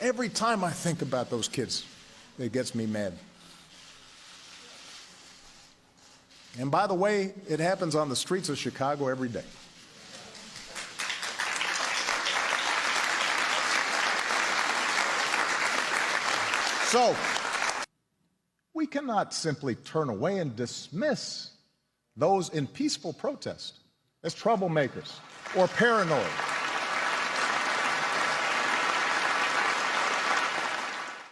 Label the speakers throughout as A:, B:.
A: Every time I think about those kids, it gets me mad. And by the way, it happens on the streets of Chicago every day. So, we cannot simply turn away and dismiss those in peaceful protest as troublemakers or paranoid.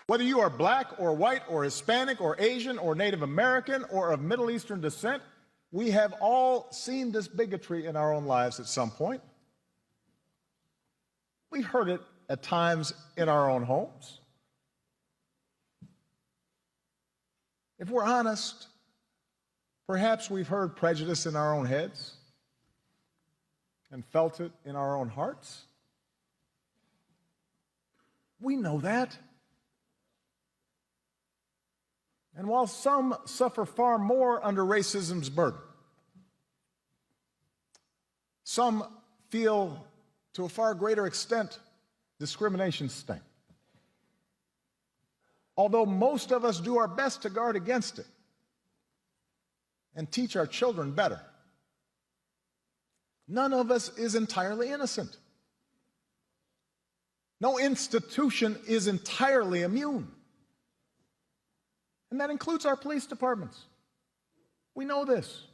A: Whether you are black or white or Hispanic or Asian or Native American or of Middle Eastern descent, we have all seen this bigotry in our own lives at some point. We heard it at times in our own homes. If we're honest, perhaps we've heard prejudice in our own heads and felt it in our own hearts. We know that. And while some suffer far more under racism's burden, some feel to a far greater extent discrimination's sting. Although most of us do our best to guard against it and teach our children better, none of us is entirely innocent. No institution is entirely immune. And that includes our police departments. We know this.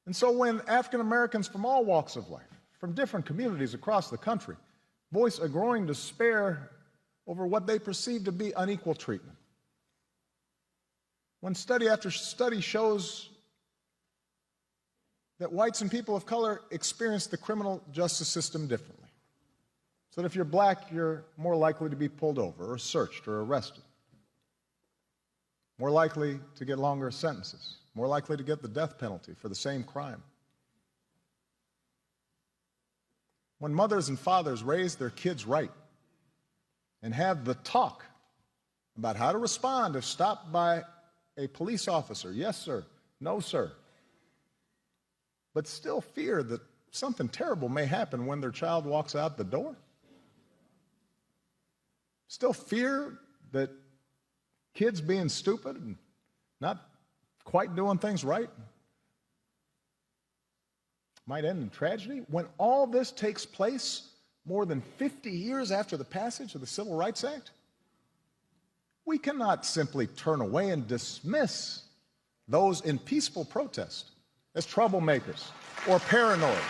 A: And so when African Americans from all walks of life, from different communities across the country, voice a growing despair over what they perceive to be unequal treatment, when study after study shows that whites and people of color experience the criminal justice system differently, so that if you're black, you're more likely to be pulled over or searched or arrested, more likely to get longer sentences, more likely to get the death penalty for the same crime. When mothers and fathers raise their kids right and have the talk about how to respond if stopped by a police officer, yes, sir, no, sir, but still fear that something terrible may happen when their child walks out the door, still fear that kids being stupid and not quite doing things right might end in tragedy. When all this takes place more than 50 years after the passage of the Civil Rights Act, we cannot simply turn away and dismiss those in peaceful protest as troublemakers or paranoid.